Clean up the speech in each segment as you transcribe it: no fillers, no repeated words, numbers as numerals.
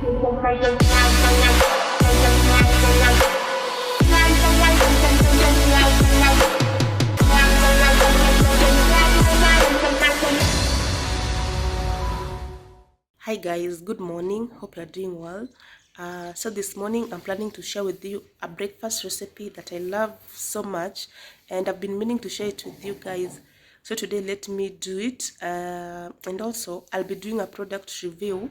Hi guys, good morning. Hope you're doing well. So this morning I'm planning to share with you a breakfast recipe that I love so much, and I've been meaning to share it with you guys. So today let me do it, and also I'll be doing a product review,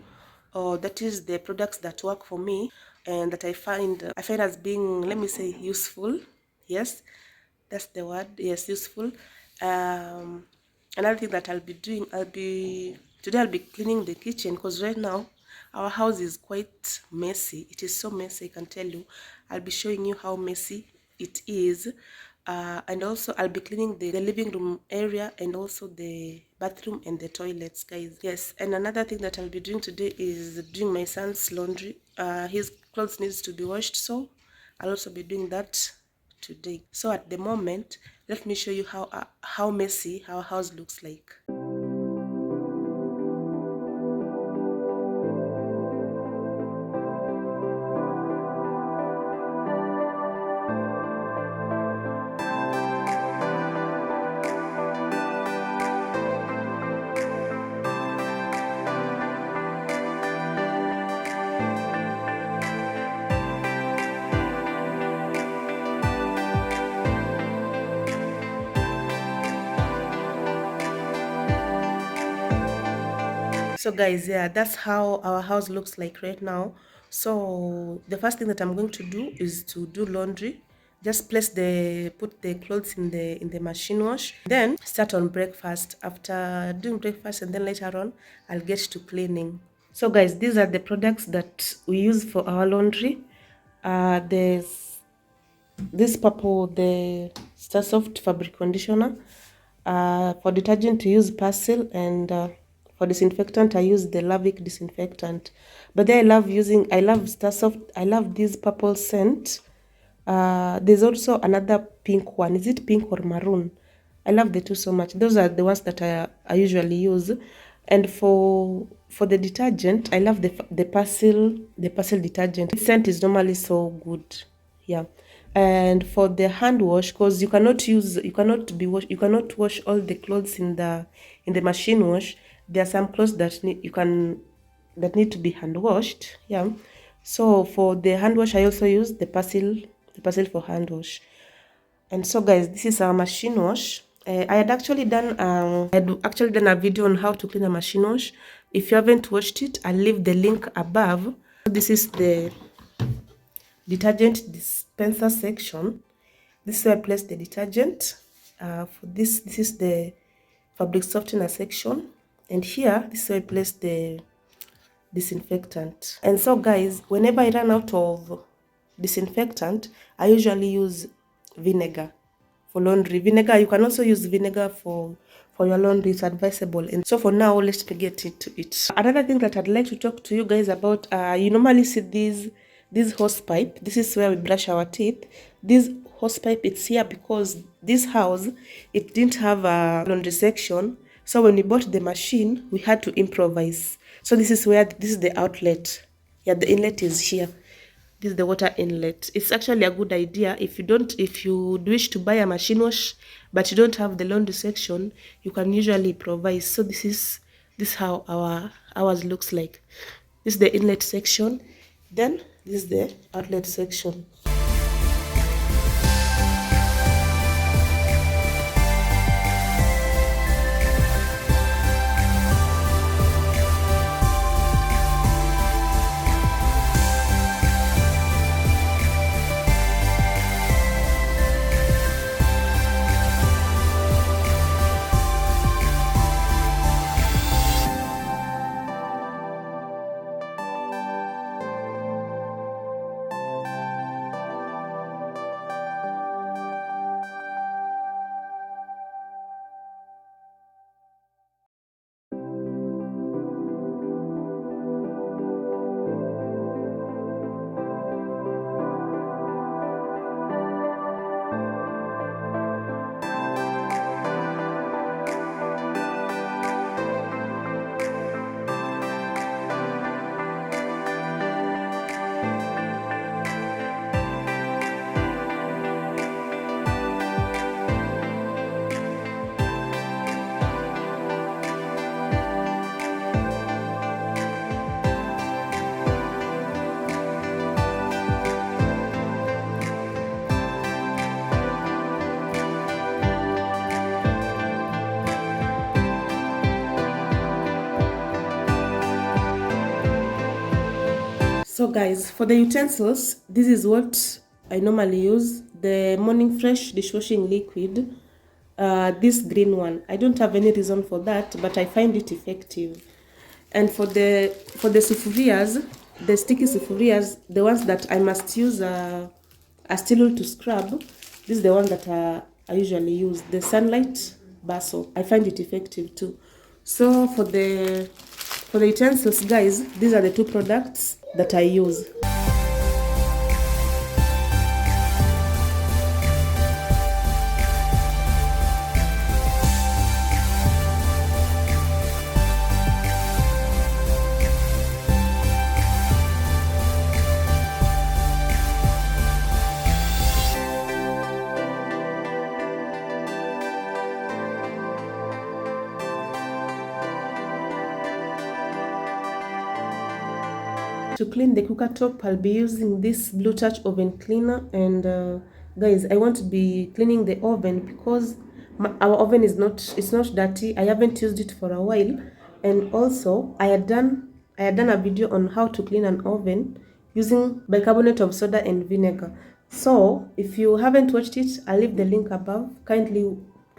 or that is the products that work for me and that I find as being, let me say, useful. Yes, that's the word. Yes, useful. um Another thing that I'll be cleaning the kitchen, because right now our house is quite messy. It is so messy, I can tell you. I'll be showing you how messy it is. And also I'll be cleaning the living room area, and also the bathroom and the toilets, guys. Yes, and another thing that I'll be doing today is doing my son's laundry. His clothes needs to be washed, so I'll also be doing that today. So at the moment, let me show you how messy our house looks like. So guys, yeah, that's how our house looks like right now. So the first thing that I'm going to do is to do laundry. Just put the clothes in the machine wash, then start on breakfast. After doing breakfast, and then later on I'll get to cleaning. So guys, these are the products that we use for our laundry. There's this purple, the Sta-soft fabric conditioner. For detergent, to use Persil, and for disinfectant, I use the Harpic disinfectant. But then I love Sta-soft. I love this purple scent. There's also another pink one. Is it pink or maroon? I love the two so much. Those are the ones that I usually use. And for the detergent, I love the Persil detergent. The scent is normally so good. Yeah. And for the hand wash, because you cannot wash all the clothes in the machine wash. There are some clothes that need to be hand washed. Yeah. So for the hand wash, I also use the Persil for hand wash. And so guys, this is our machine wash. I had actually done a video on how to clean a machine wash. If you haven't watched it, I'll leave the link above. This is the detergent dispenser section. This is where I place the detergent. For this is the fabric softener section, and here this is where I place the disinfectant. And so guys, whenever I run out of disinfectant, I usually use vinegar for laundry. Vinegar, you can also use vinegar for your laundry. It's advisable. And so for now, let's get into it. Another thing that I'd like to talk to you guys about, you normally see this hose pipe. This is where we brush our teeth. This hose pipe, it's here because this house, it didn't have a laundry section. So when we bought the machine, we had to improvise. So this is the outlet. Yeah, the inlet is here. This is the water inlet. It's actually a good idea. If you wish to buy a machine wash but you don't have the laundry section, you can usually improvise. So this how ours looks like. This is the inlet section. Then this is the outlet section. So guys, for the utensils, this is what I normally use. The Morning Fresh dishwashing liquid, this green one. I don't have any reason for that, but I find it effective. And for the sufurias, the sticky sufurias, the ones that I must use a steel to scrub, this is the one that I usually use. The Sunlight bar soap. I find it effective too. So for the utensils, guys, these are the two products that I use. To clean the cooker top, I'll be using this Blue Touch oven cleaner. And guys, I want to be cleaning the oven because our oven it's not dirty. I haven't used it for a while. And also, I had done a video on how to clean an oven using bicarbonate of soda and vinegar. So if you haven't watched it, I'll leave the link above. Kindly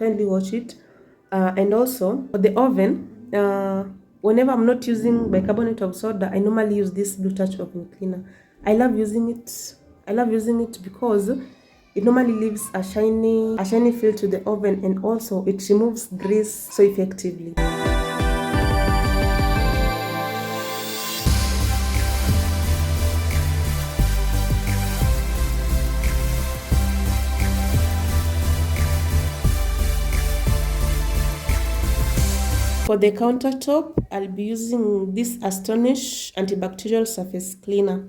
watch it. And also for the oven, whenever I'm not using bicarbonate of soda, I normally use this Blue Touch oven cleaner. I love using it. I love using it because it normally leaves a shiny feel to the oven, and also it removes grease so effectively. For the countertop, I'll be using this Astonish antibacterial surface cleaner.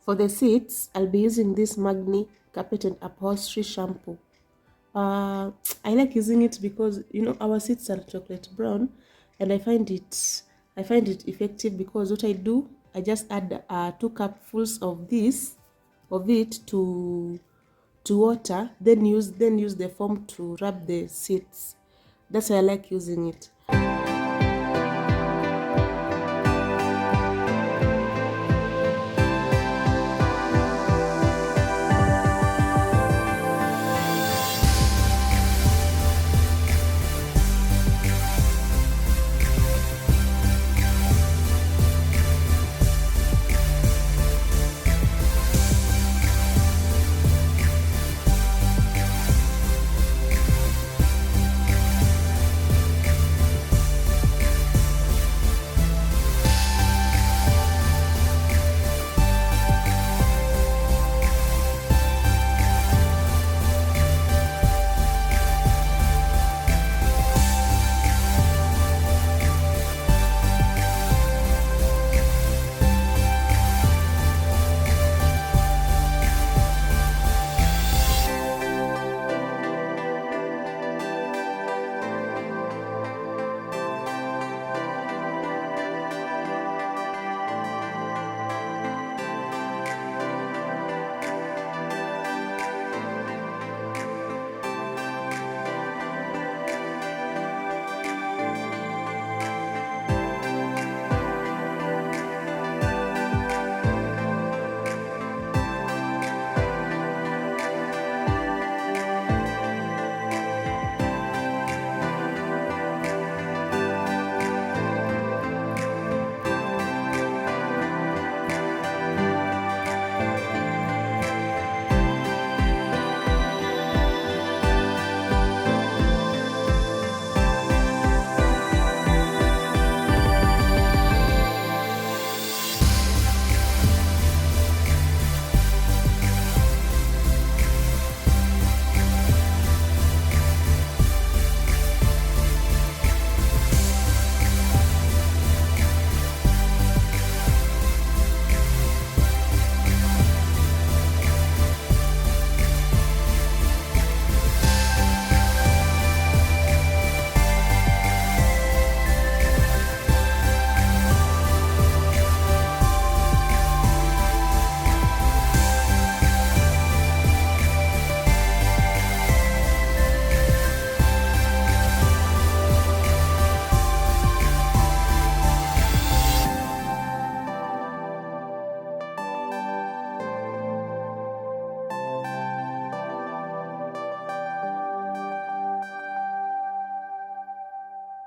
For the seats, I'll be using this Magnee Carpet and Upholstery shampoo. uh I like using it because our seats are chocolate brown, and I find it effective because what I do, I just add 2 cupfuls of it to water, then use the foam to rub the seats. That's why I like using it.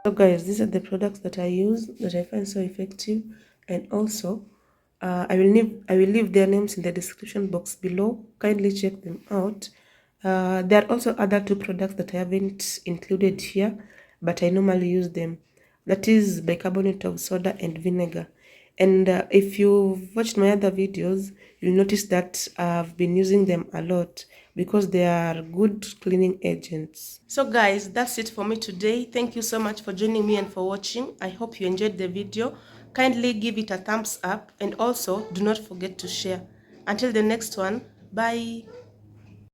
So guys, these are the products that I use that I find so effective, and also I will leave their names in the description box below. Kindly check them out. There are also other 2 products that I haven't included here, but I normally use them. That is bicarbonate of soda and vinegar. And if you've watched my other videos, you'll notice that I've been using them a lot because they are good cleaning agents. So guys, that's it for me today. Thank you so much for joining me and for watching. I hope you enjoyed the video. Kindly give it a thumbs up, and also do not forget to share. Until the next one, bye.